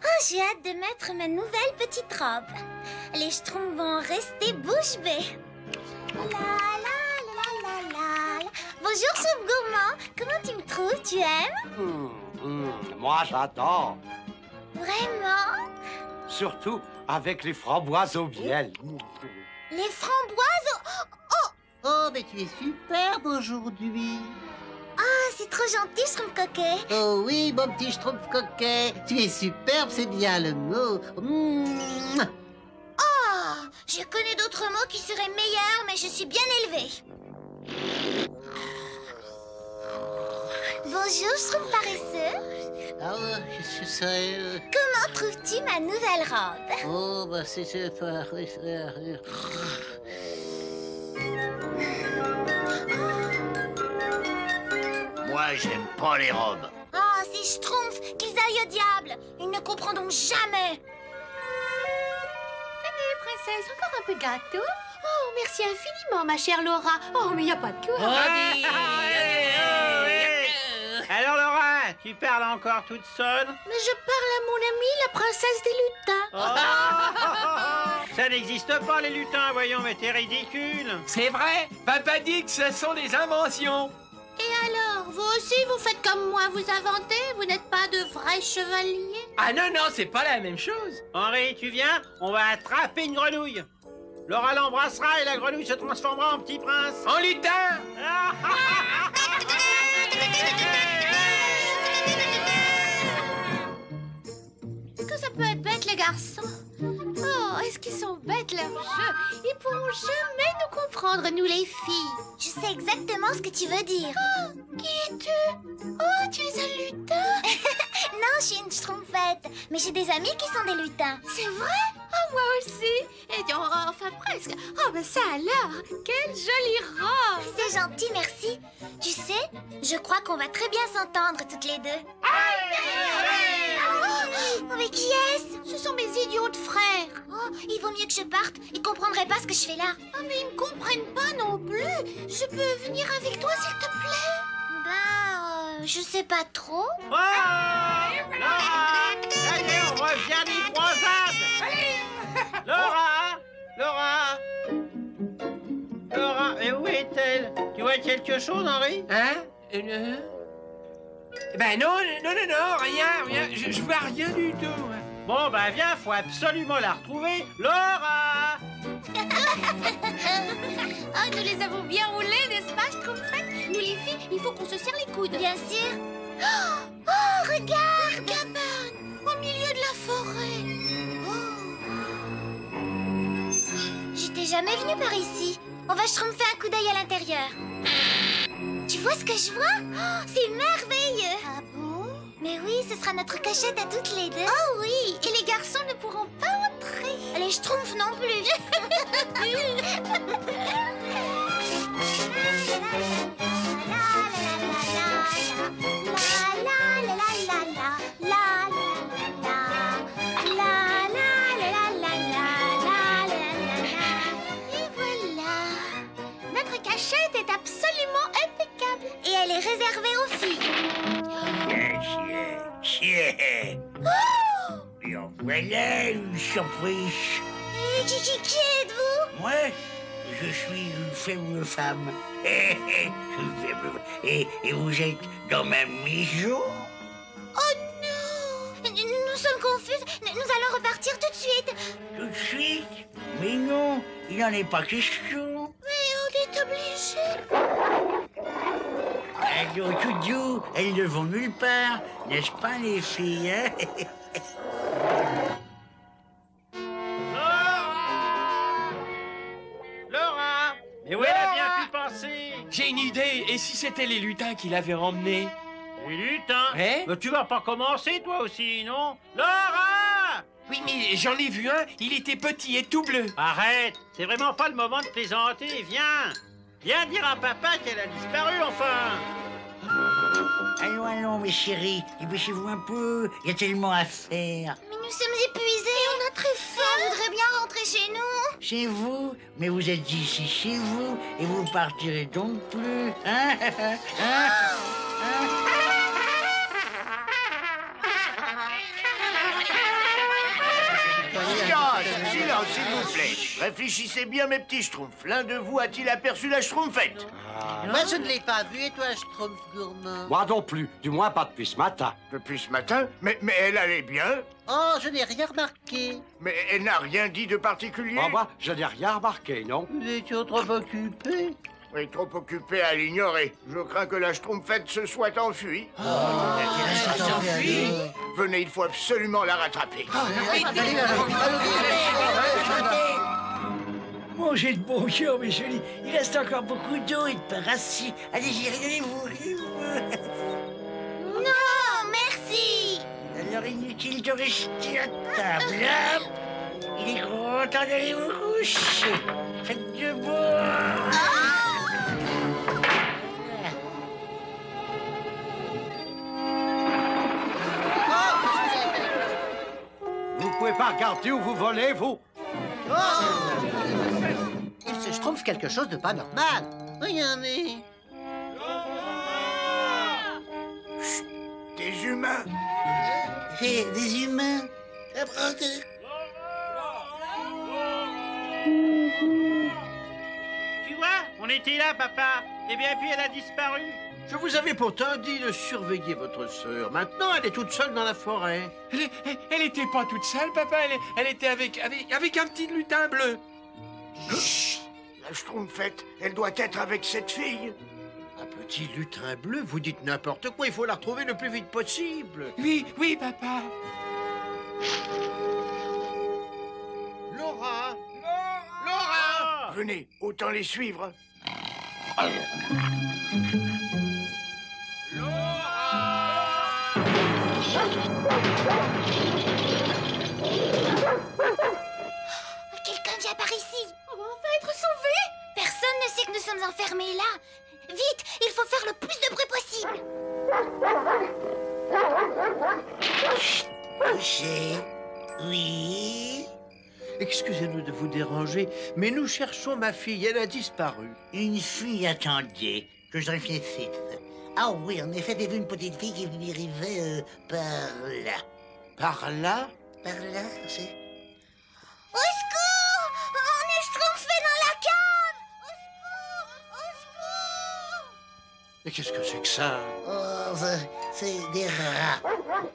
Oh, j'ai hâte de mettre ma nouvelle petite robe. Les schtroumpfs vont rester bouche bée. La la la la la. Bonjour, chef gourmand. Comment tu me trouves? Tu aimes? Moi, j'adore. Vraiment? Surtout avec les framboises au miel. Les framboises? Oh, mais tu es superbe aujourd'hui. Ah, c'est trop gentil, Schtroumpf coquet. Oh oui, mon petit Schtroumpf coquet. Tu es superbe, c'est bien le mot. Oh, je connais d'autres mots qui seraient meilleurs, mais je suis bien élevée. Bonjour, Schtroumpf paresseux. Ah, je serais... Comment trouves-tu ma nouvelle robe? Oh, bah c'est... Moi, j'aime pas les robes. Oh, ces Schtroumpfs, qu'ils aillent au diable. Ils ne comprendront jamais. Allez, princesse, encore un peu de gâteau. Oh, merci infiniment, ma chère Laura. Oh, mais il n'y a pas de quoi. Alors, Laura, tu parles encore toute seule? Mais je parle à mon amie, la princesse des lutins. Ça n'existe pas, les lutins, voyons, mais t'es ridicule. C'est vrai, papa dit que ce sont des inventions. Et alors, vous aussi, vous faites comme moi, vous inventez? Vous n'êtes pas de vrais chevaliers? Ah non, non, c'est pas la même chose. Henri, tu viens? On va attraper une grenouille. Laura l'embrassera et la grenouille se transformera en petit prince. En lutin. Est-ce que ça peut être bête, les garçons? Oh, est-ce qu'ils sont bêtes, leurs jeux? Ils pourront jamais nous comprendre, nous, les filles. Je sais exactement ce que tu veux dire. Oh, qui es-tu? Oh, tu es un lutin? Non, je suis une Schtroumpfette, mais j'ai des amis qui sont des lutins. C'est vrai? Oh, moi aussi. Et enfin, presque. Oh, ben ça alors. Quelle jolie robe. C'est gentil, merci. Tu sais, je crois qu'on va très bien s'entendre toutes les deux. Oh, mais qui est-ce? Ce sont mes idiots de frères. Oh, il vaut mieux que je parte. Ils comprendraient pas ce que je fais là. Oh, mais ils me comprennent pas non plus. Je peux venir avec toi, s'il te plaît? Ben, je sais pas trop. Oh, Laura, allez, on revient des croisades. Laura, et où est-elle? Tu vois quelque chose, Henri? Hein? Ben non, rien. Je vois rien du tout. Bon, ben viens, faut absolument la retrouver. Laura! Oh, nous les avons bien roulés, n'est-ce pas, Schtroumpfette? Nous, les filles, il faut qu'on se serre les coudes. Bien sûr. Oh, regarde! Une cabane au milieu de la forêt. J'étais jamais venue par ici. On va schtroumpfer un coup d'œil à l'intérieur. Tu vois ce que je vois? Oh, c'est merveilleux! Ah bon? Mais oui, ce sera notre cachette à toutes les deux. Oh oui, et les garçons ne pourront pas entrer. Les schtroumpfs non plus. Et voilà. Notre cachette est absolument impeccable. Et elle est réservée aux filles. Tiens. Et en voilà une surprise. Qui êtes-vous? Moi, je suis une faible femme. Et vous êtes dans ma maison? Oh non! Nous sommes confuses. Nous allons repartir tout de suite. Tout de suite? Mais non, il n'en est pas question. Mais on est obligé. Alors, Toudou, elles ne vont nulle part, n'est-ce pas, les filles, hein? Laura! Mais où elle a bien pu penser? J'ai une idée. Et si c'était les lutins qui l'avaient remmené? Les lutins? Hein? Mais tu vas pas commencer, toi aussi, non? Laura! Oui, mais j'en ai vu un. Il était petit et tout bleu. Arrête! C'est vraiment pas le moment de plaisanter, viens! Viens dire à papa qu'elle a disparu, enfin! Allons, mes chéris, dépêchez-vous un peu, il y a tellement à faire. Mais nous sommes épuisés. On a très faim. On voudrait bien rentrer chez nous. Chez vous? Mais vous êtes ici chez vous, et vous partirez donc plus, hein? silence, s'il vous plaît. Réfléchissez bien, mes petits schtroumpfs. L'un de vous a-t-il aperçu la schtroumpfette? Moi, je ne l'ai pas vu, et toi, Schtroumpf gourmand? Moi non plus, du moins pas depuis ce matin. Depuis ce matin? Mais elle allait bien. Oh, je n'ai rien remarqué. Mais elle n'a rien dit de particulier. Moi, je n'ai rien remarqué, non? Nous étions trop occupés. Oui, trop occupé à l'ignorer. Je crains que la schtroumpfette se soit enfuie. Venez, il faut absolument la rattraper. Mangez de bon cœur, mes jolis. Il reste encore beaucoup d'eau et de pain rassis. Allez-y, régalez-vous. Non, merci. Alors, inutile de rester à table. Hop. Il est grand temps d'aller vous coucher. Faites de beau. Vous pouvez pas regarder où vous volez, vous? Il se schtroumpf quelque chose de pas normal. Regardez. Chut, des humains. Des humains. Tu vois, on était là, papa. Et bien, puis elle a disparu. Je vous avais pourtant dit de surveiller votre sœur. Maintenant, elle est toute seule dans la forêt. Elle était pas toute seule, papa. Elle était avec un petit lutin bleu. Chut, la schtroumpfette, elle doit être avec cette fille. Un petit lutin bleu, vous dites n'importe quoi. Il faut la retrouver le plus vite possible. Oui, papa. Laura! Laura! Venez, autant les suivre. Quelqu'un vient par ici. On va être sauvés. Personne ne sait que nous sommes enfermés là. Vite, il faut faire le plus de bruit possible. Couché. Oui. Excusez-nous de vous déranger, mais nous cherchons ma fille. Elle a disparu. Une fille, attendez, que je réfléchisse. Ah oui, en effet, j'ai vu une petite fille qui arrivait par là. Par là? Par là, c'est... Au secours! On est schtroumpfés dans la cave! Au secours! Mais qu'est-ce que c'est que ça? Oh, c'est des rats.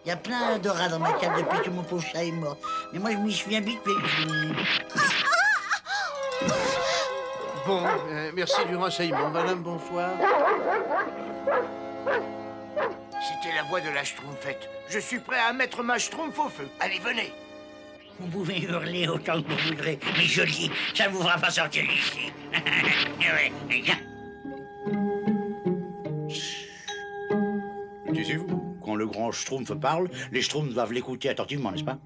Il y a plein de rats dans ma cave depuis que mon pauvre chat est mort. Mais moi, je m'y suis habitué. Bon, merci du renseignement, madame, bonsoir. C'était la voix de la schtroumpfette. Je suis prêt à mettre ma schtroumpf au feu. Allez, venez. Vous pouvez hurler autant que vous voudrez, mais je le dis, ça ne vous fera pas sortir d'ici. Ouais, viens. Taisez-vous. Quand le grand Schtroumpf parle, les Schtroumpfs doivent l'écouter attentivement, n'est-ce pas?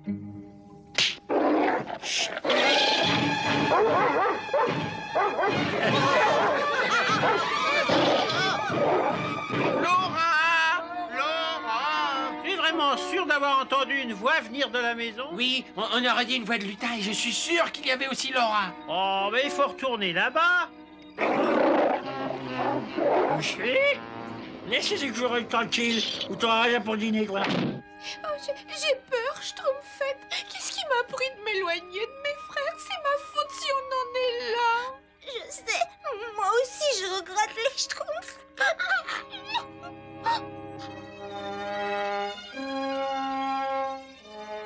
Tu es vraiment sûr d'avoir entendu une voix venir de la maison? Oui, on aurait dit une voix de lutin et je suis sûr qu'il y avait aussi Laura. Oh, mais il faut retourner là-bas. Couché. Laissez ces joueurs tranquilles, ou t'auras rien pour dîner, toi. Oh, j'ai peur, Schtroumpfette. Qu'est-ce qui m'a pris de m'éloigner de mes frères? C'est ma faute si on en est là. Je sais, moi aussi je regrette les schtroumpfs.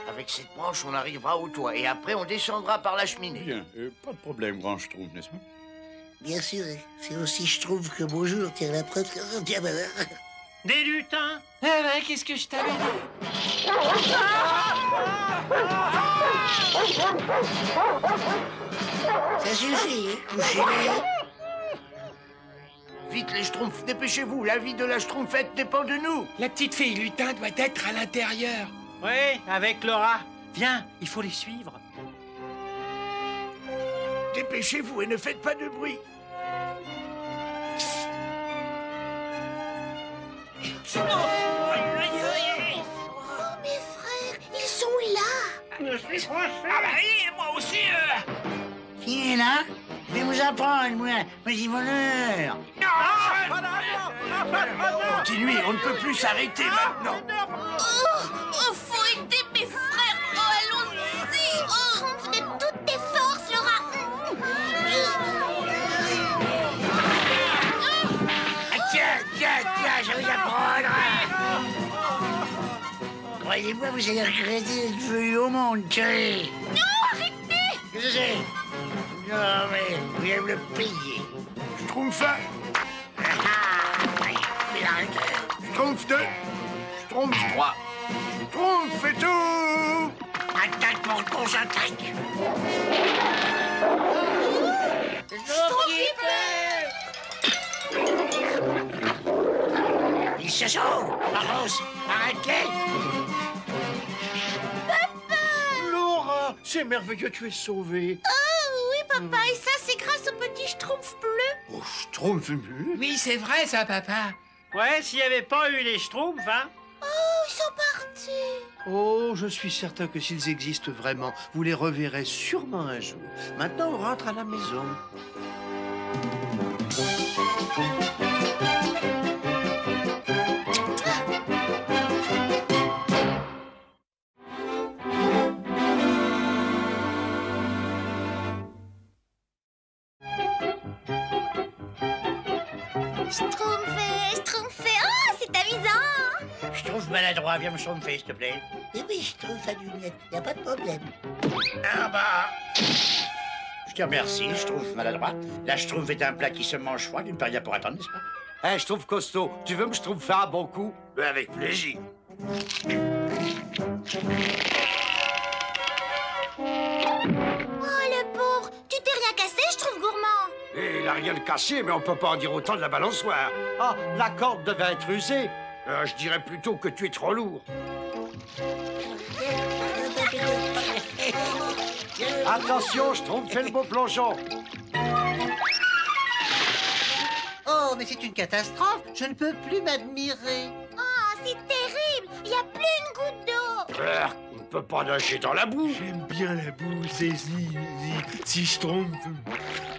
Avec cette branche, on arrivera au toit et après on descendra par la cheminée. Bien, pas de problème, grand Schtroumpf, n'est-ce pas? Bien sûr, c'est aussi je trouve que bonjour, tiens la preuve. Tiens, Des lutins? Eh ben, qu'est-ce que je t'avais dit? Ça suffit, couchez-les. Vite les schtroumpfs, dépêchez-vous, la vie de la schtroumpfette dépend de nous. La petite fille lutin doit être à l'intérieur. Oui, avec Laura. Viens, il faut les suivre. Dépêchez-vous et ne faites pas de bruit. Oh, mes frères, ils sont là. Moi aussi. Qui est là? Je vais vous apprendre, moi, petit voleur. Continuez, on ne peut plus s'arrêter maintenant. Oh, faut aider mes frères. Oh, allons-y. Oh, Schtroumpf de croyez-moi, vous allez regretter d'être venu au monde, chérie. Non, arrêtez! Qu'est-ce que c'est? Non, mais vous allez me le payer. Schtroumpf 1, Il arrête. Schtroumpf 2, Schtroumpf 3. Schtroumpf fait tout. Attaque, mon con, j'attaque. Il se sauve. Marros, arrête-les. Laura, c'est merveilleux, tu es sauvée. Oh oui, papa, et ça, c'est grâce au petit Schtroumpf bleu. Oh, Schtroumpf bleu. Oui, c'est vrai ça, papa. Ouais, s'il n'y avait pas eu les Schtroumpfs, hein. Oh, ils sont partis. Oh, je suis certain que s'ils existent vraiment, vous les reverrez sûrement un jour. Maintenant, on rentre à la maison. Schtroumpfé, oh, c'est amusant. Je trouve maladroit, viens me schtroumpfer, s'il te plaît. Eh oui, je trouve à lunette, y a pas de problème. Ah bah. Je te remercie, je trouve maladroit. La schtroumpf est un plat qui se mange froid, d'une part, pour attendre, n'est-ce pas? Eh, je trouve costaud. Tu veux me schtroumpfer un bon coup? Avec plaisir. Oh, le pauvre, tu t'es rien cassé, je trouve gourmand. Eh, il a rien de cassé, mais on peut pas en dire autant de la balançoire. Ah, la corde devait être usée. Je dirais plutôt que tu es trop lourd. Attention, Schtroumpf, fais le beau plongeon. Oh, mais c'est une catastrophe. Je ne peux plus m'admirer. Oh, c'est terrible. Il y a plus une goutte d'eau. On ne peut pas nager dans la boue. J'aime bien la boue, c'est si Schtroumpf.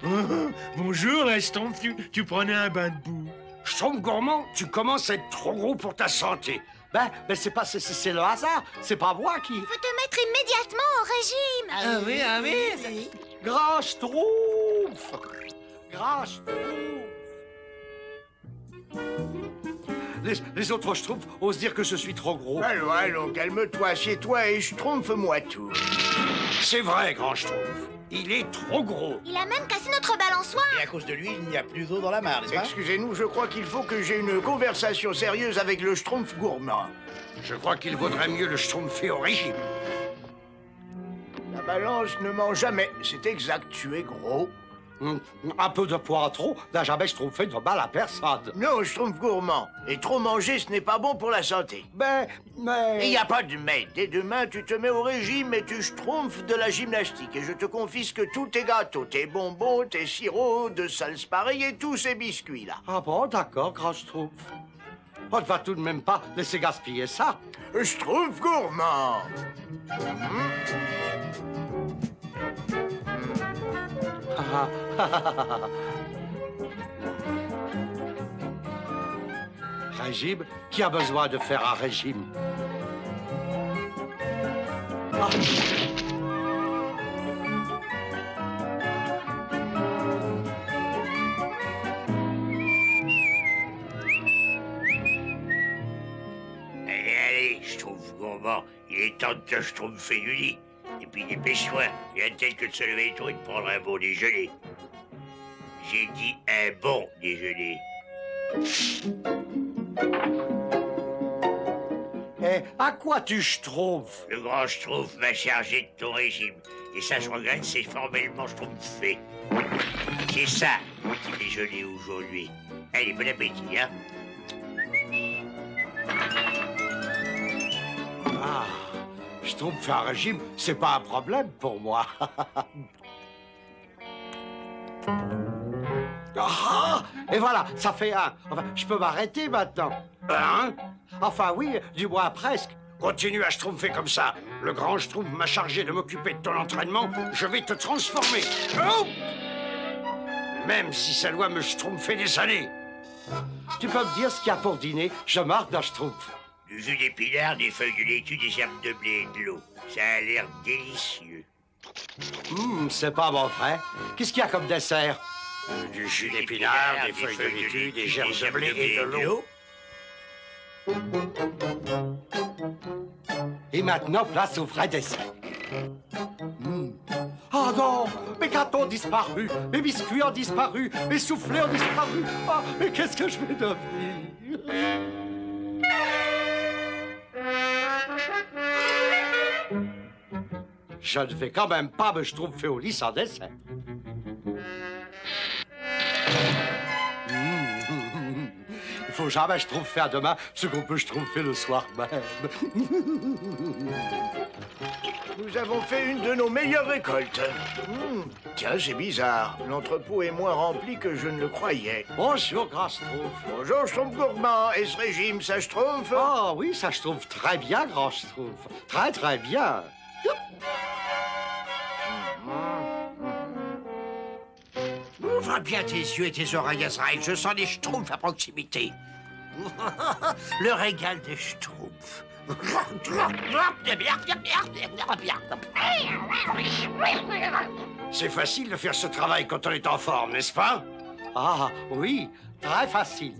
Oh, bonjour, la Schtroumpf, tu prenais un bain de boue. Schtroumpf gourmand, tu commences à être trop gros pour ta santé. Ben c'est pas, c'est le hasard. C'est pas moi qui... Faut te mettre immédiatement au régime. Ah oui. Grand Schtroumpf. Grand Schtroumpf. Les autres Schtroumpfs osent dire que je suis trop gros. Allons, allons, calme-toi, assieds-toi et Schtroumpf-moi tout. C'est vrai, Grand Schtroumpf. Il est trop gros. Il a même cassé notre balançoire. Et à cause de lui, il n'y a plus d'eau dans la mare, n'est-ce pas? Excusez-nous, je crois qu'il faut que j'ai une conversation sérieuse avec le Schtroumpf gourmand. Je crois qu'il vaudrait mieux le Schtroumpfer au régime. La balance ne ment jamais, c'est exact, tu es gros. Un peu de poids en trop n'a jamais Schtroumpfé de mal à personne. Non, Schtroumpf gourmand. Et trop manger, ce n'est pas bon pour la santé. Mais... Il n'y a pas de mais. Dès demain, tu te mets au régime et tu schtroumpfes de la gymnastique. Et je te confisque tous tes gâteaux, tes bonbons, tes sirops, de salses pareilles et tous ces biscuits-là. Ah bon, d'accord, Grand Schtroumpf. On ne va tout de même pas laisser gaspiller ça. Schtroumpf gourmand. Régime? Qui a besoin de faire un régime? Ah. Allez, Schtroumpf gourmand, il est temps de te schtroumpfer du lit. Et puis dépêche-toi, il y a tel que de se lever tôt et de prendre un bon déjeuner. J'ai dit un bon déjeuner. Eh, à quoi tu schtroumpfes? Le grand Schtroumpf m'a chargé de ton régime. Et ça, je regrette, c'est formellement schtroumpfé. C'est ça, mon petit déjeuner aujourd'hui. Allez, bon appétit, hein. Ah, Schtroumpf un régime, c'est pas un problème pour moi. Ah, et voilà, ça fait un. Enfin, je peux m'arrêter maintenant. Hein? Enfin oui, du moins presque. Continue à schtroumpfer comme ça. Le grand Schtroumpf m'a chargé de m'occuper de ton entraînement. Je vais te transformer. Oh! Même si ça doit me schtroumpfer des années. Tu peux me dire ce qu'il y a pour dîner? Je marque d'un Schtroumpf. Du jus d'épinards, des feuilles de laitue, des herbes de blé et de l'eau. Ça a l'air délicieux. C'est pas mon frère. Qu'est-ce qu'il y a comme dessert? Du jus d'épinards, des feuilles de laitue, des gerbes de blé et de l'eau. Et maintenant, place au vrai dessert. Oh non, mes gâteaux ont disparu, mes biscuits ont disparu, mes soufflés ont disparu. Oh, mais qu'est-ce que je vais devenir? Je ne vais quand même pas me schtroumpfer au lit sans dessert. Il faut jamais schtroumpfer à demain ce qu'on peut schtroumpfer le soir même. Nous avons fait une de nos meilleures récoltes. Tiens, c'est bizarre. L'entrepôt est moins rempli que je ne le croyais. Bonjour, grand Schtroumpf. Bonjour, Schtroumpf gourmand. Et ce régime, ça Schtroumpf? Oh oui, ça Schtroumpf très bien, grand Schtroumpf. Très, très bien. Ouvre bien tes yeux et tes oreilles, Azraël. Je sens les Schtroumpfs à proximité. Le régal des Schtroumpfs. C'est facile de faire ce travail quand on est en forme, n'est-ce pas? Ah oui, très facile.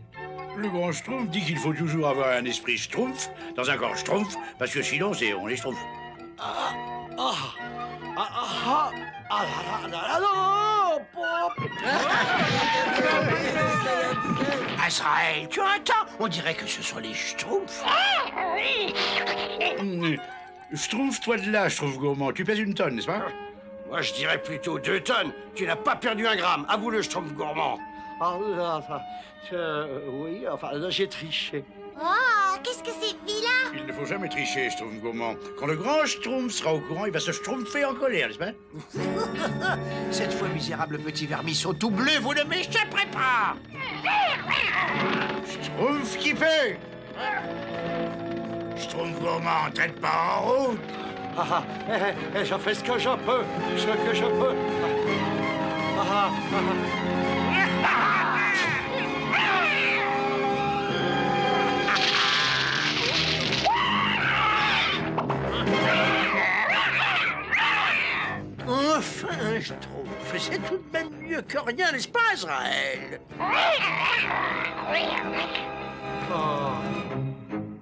Le grand Schtroumpf dit qu'il faut toujours avoir un esprit Schtroumpf dans un corps Schtroumpf, parce que sinon, on est Schtroumpf. Azraël, tu entends? On dirait que ce sont les Schtroumpfs. Schtroumpf, toi de là, Schtroumpf gourmand. Tu pèses une tonne, n'est-ce pas? Moi, je dirais plutôt 2 tonnes. Tu n'as pas perdu 1 gramme. À vous le Schtroumpf gourmand. Oui, enfin, là, j'ai triché. Oh, qu'est-ce que c'est vilain! Il ne faut jamais tricher, Schtroumpf gourmand. Quand le grand Schtroumpf sera au courant, il va se schtroumpfer en colère, n'est-ce pas? Cette fois, misérable petit vermisseau tout bleu, vous ne m'échapperez pas! Schtroumpf qui fait! Schtroumpf gourmand, traite pas en route! Je fais ce que je peux. Ce que je peux. Enfin, Schtroumpf, c'est tout de même mieux que rien, n'est-ce pas, Azraël?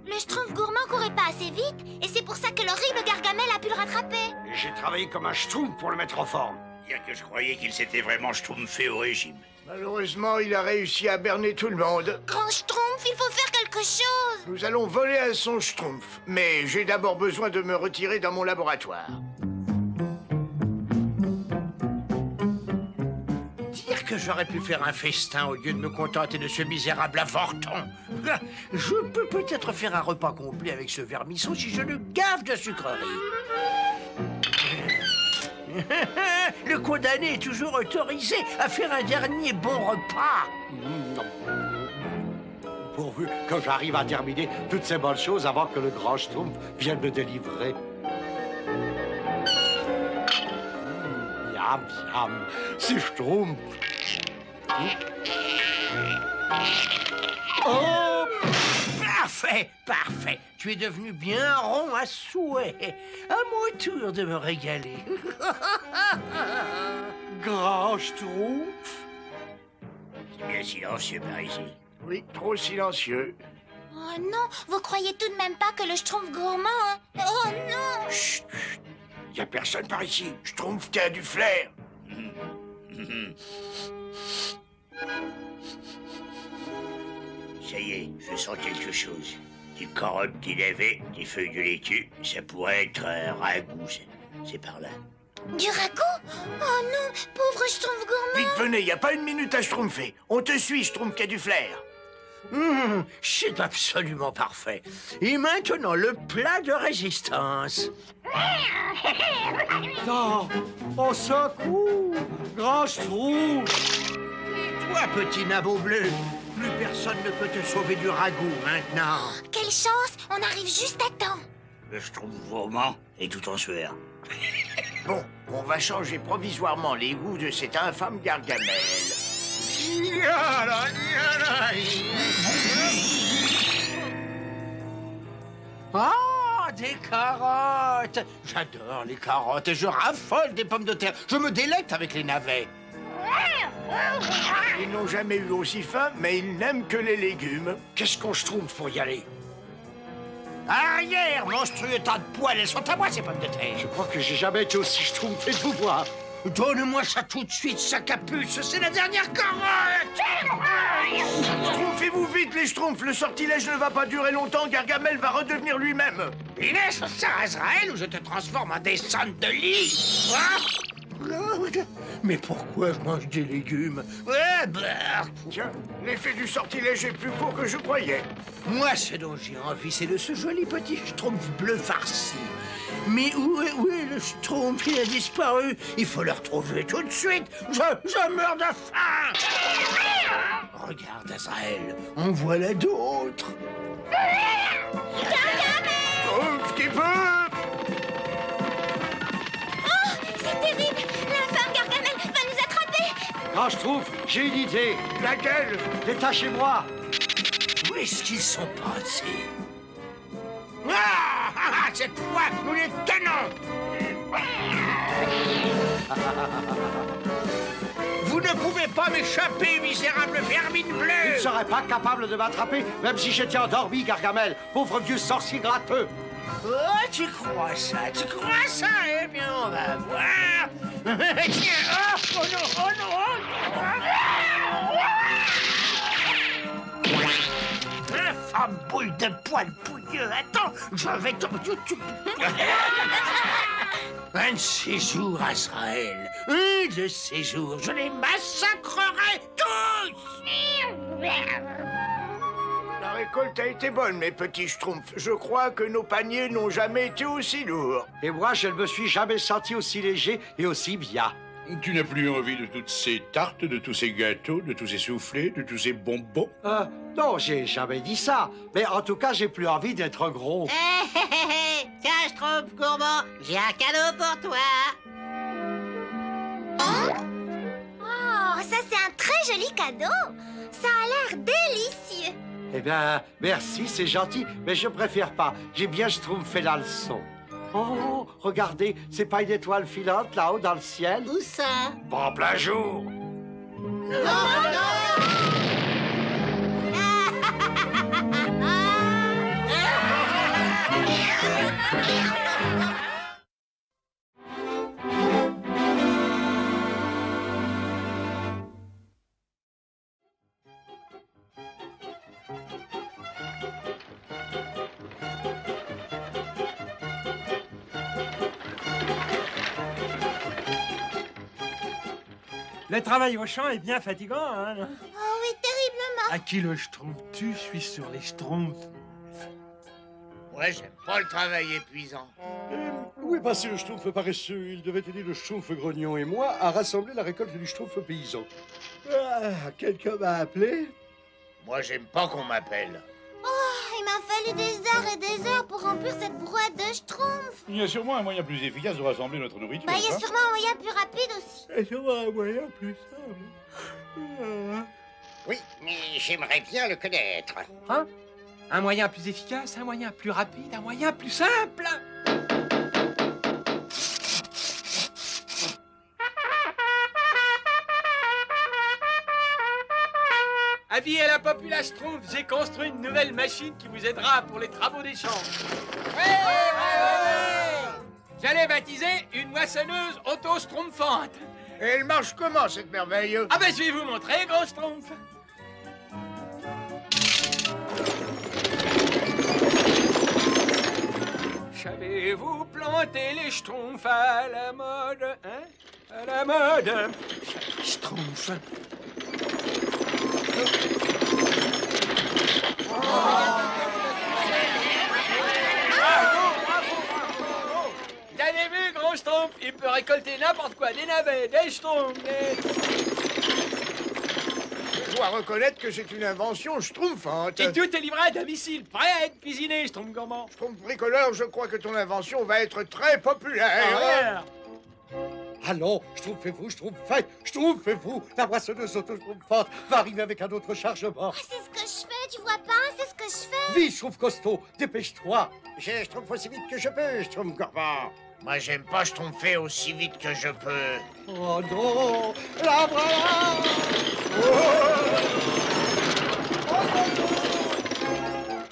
Le Schtroumpf gourmand courait pas assez vite, et c'est pour ça que l'horrible Gargamel a pu le rattraper. J'ai travaillé comme un Schtroumpf pour le mettre en forme. Dire que je croyais qu'il s'était vraiment schtroumpfé au régime. Malheureusement, il a réussi à berner tout le monde. Grand Schtroumpf, il faut faire quelque chose. Nous allons voler à son Schtroumpf. Mais j'ai d'abord besoin de me retirer dans mon laboratoire. Dire que j'aurais pu faire un festin au lieu de me contenter de ce misérable avorton. Je peux peut-être faire un repas complet avec ce vermisseau si je le gave de sucreries. Le condamné est toujours autorisé à faire un dernier bon repas. Pourvu que j'arrive à terminer toutes ces bonnes choses avant que le grand Schtroumpf vienne me délivrer. Miam, miam, c'est Schtroumpf. Oh! Parfait, parfait. Tu es devenu bien rond à souhait. À mon tour de me régaler. Grand Schtroumpf. C'est bien silencieux par ici. Oui, trop silencieux. Oh non, vous croyez tout de même pas que le Schtroumpf gourmand... hein? Oh non! Chut, chut. Y a personne par ici. Schtroumpf qui a du flair. Ça y est, je sens quelque chose. Des carottes, des navets, des feuilles de laitue. Ça pourrait être un ragoût, c'est par là. Du ragoût? Oh non, pauvre Schtroumpf gourmand! Vite, venez, y a pas une minute à schtroumpfer. On te suit, Schtroumpf qui a du flair. C'est absolument parfait. Et maintenant, le plat de résistance. Non, au secours, grand Schtroumpf. Et toi, petit nabot bleu, plus personne ne peut te sauver du ragoût maintenant. Quelle chance, on arrive juste à temps. Le Schtroumpf gourmand est tout en sueur. Bon, on va changer provisoirement les goûts de cet infâme Gargamel. Ah, des carottes! J'adore les carottes et je raffole des pommes de terre. Je me délecte avec les navets. Ils n'ont jamais eu aussi faim, mais ils n'aiment que les légumes. Qu'est-ce qu'on Schtroumpf pour y aller? Arrière, monstrueux tas de poils, elles sont à moi, ces pommes de terre. Je crois que j'ai jamais été aussi schtroumpfé de vous voir. Donne-moi ça tout de suite, sa capuce, c'est la dernière carotte. Schtroumpfez-vous vite, les schtroumpfs. Le sortilège ne va pas durer longtemps. Gargamel va redevenir lui-même. Inès, ça Azraël ou je te transforme en descente de lit. Mais pourquoi je mange des légumes? Tiens, l'effet du sortilège est plus court que je croyais. Moi, ce dont j'ai envie, c'est de ce joli petit schtroumpf bleu farci. Mais où est le schtroumpf? Il a disparu. Il faut le retrouver tout de suite. Je meurs de faim. Regarde, Azraël, en voilà d'autres. Schtroumpf qui peut. Oh, c'est terrible! L'infâme Gargamel va nous attraper! Quand je trouve, j'ai une idée. Laquelle? Détachez-moi. Où est-ce qu'ils sont passés? Cette fois, nous les tenons. Vous ne pouvez pas m'échapper, misérable vermine Il bleue. ne serait pas capable de m'attraper, même si j'étais endormi, Gargamel. Pauvre vieux sorcier gratteux. Oh, tu crois ça? Tu crois ça? Eh bien, on va voir. Tiens, oh non, oh non, infâme boule de poil pouilleux. Attends, je vais te... Un de ces jours, Azraël. Un de ces jours, je les massacrerai tous. La récolte a été bonne, mes petits schtroumpfs. Je crois que nos paniers n'ont jamais été aussi lourds. Et moi, je ne me suis jamais senti aussi léger et aussi bien. Tu n'as plus envie de toutes ces tartes, de tous ces gâteaux, de tous ces soufflés, de tous ces bonbons? Non, j'ai jamais dit ça. Mais en tout cas, j'ai plus envie d'être gros. Tiens, Schtroumpf gourmand, j'ai un cadeau pour toi. Oh, ça c'est un très joli cadeau! Ça a l'air délicieux! Eh bien, merci, c'est gentil, mais je préfère pas. J'ai bien schtroumpfé la leçon. Oh, regardez, c'est pas une étoile filante là-haut dans le ciel? Où ça? Pas en plein jour. Le travail au champ est bien fatigant, hein? Oh oui, terriblement! À qui le schtroumpf tue, je suis sur les schtroumpfs. Ouais, j'aime pas le travail épuisant. Où est passé le schtroumpf paresseux? Il devait aider le schtroumpf grognon et moi à rassembler la récolte du schtroumpf paysan. Quelqu'un m'a appelé? Moi, j'aime pas qu'on m'appelle. Oh, il m'a fallu des heures et des heures pour remplir cette brouette de schtroumpf! Il y a sûrement un moyen plus efficace de rassembler notre nourriture. Bah, il y a hein? sûrement un moyen plus rapide aussi. Et sûrement un moyen plus simple. Oui, mais j'aimerais bien le connaître. Hein? Un moyen plus efficace, un moyen plus rapide, un moyen plus simple. Avis à la populace Schtroumpf, j'ai construit une nouvelle machine qui vous aidera pour les travaux des champs. J'allais baptiser une moissonneuse auto-schtroumpfante. Et elle marche comment, cette merveille? Ah ben, je vais vous montrer, gros schtroumpf. Savez-vous planter les schtroumpfs à la mode, hein? À la mode. Schtroumpf. Vous avez vu, gros schtroumpf? Il peut récolter n'importe quoi, des navets, des schtroumpfs, des... Je dois reconnaître que c'est une invention schtroumpfante. Et tout est livré à domicile, prêt à être cuisiné, schtroumpf gourmand. Schtroumpf bricoleur, je crois que ton invention va être très populaire. Allons, schtroumpfez-vous, schtroumpfez-vous. La moissonneuse auto-schtroumpfante va arriver avec un autre chargement. Oh, c'est ce que je fais, tu vois pas? C'est ce que je fais! Vite, schtroumpf costaud, dépêche-toi. Je schtroumpf aussi vite que je peux, schtroumpf gourmand. Moi, j'aime pas schtroumpfer aussi vite que je peux. Oh non, la voilà.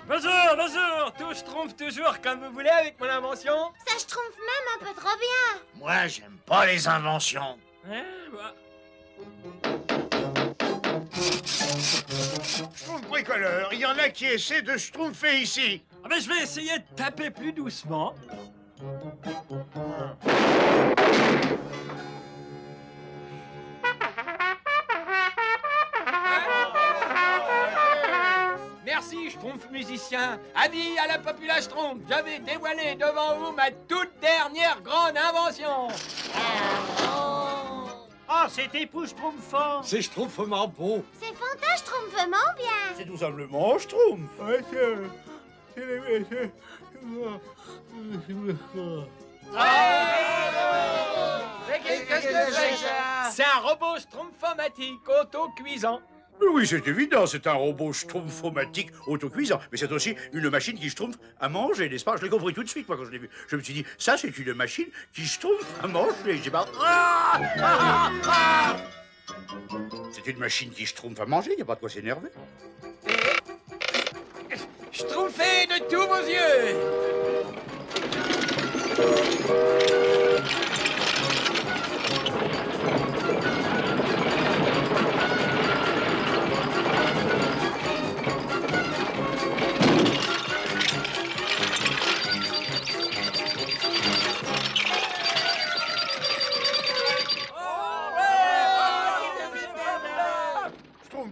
Vous Bonjour. Tout schtroumpf toujours comme vous voulez avec mon invention. Ça schtroumpf même un peu trop bien. Moi, j'aime pas les inventions. Hein, bah. Schtroumpf bricoleur, il y en a qui essaient de schtroumpfer ici. Ah ben, je vais essayer de taper plus doucement. Merci, Schtroumpf musicien. Avis à la population Schtroumpf, je vais dévoiler devant vous ma toute dernière grande invention. Oh, c'est époustouflant. C'est schtroumpfement beau. C'est fantaschtroumpfement bien. C'est tout simplement Schtroumpf. Ouais, Mais qu'est-ce que c'est ça? C'est un robot schtroumpfomatique auto-cuisant. Oui, c'est évident, c'est un robot schtroumpfomatique autocuisant. Mais c'est aussi une machine qui schtroumpf à manger, n'est-ce pas? Je l'ai compris tout de suite, moi, quand je l'ai vu. Je me suis dit, ça, c'est une machine qui schtroumpf à manger. J'ai pas... C'est une machine qui schtroumpf à manger, il n'y a pas de quoi s'énerver. Schtroumpfez de tous vos yeux.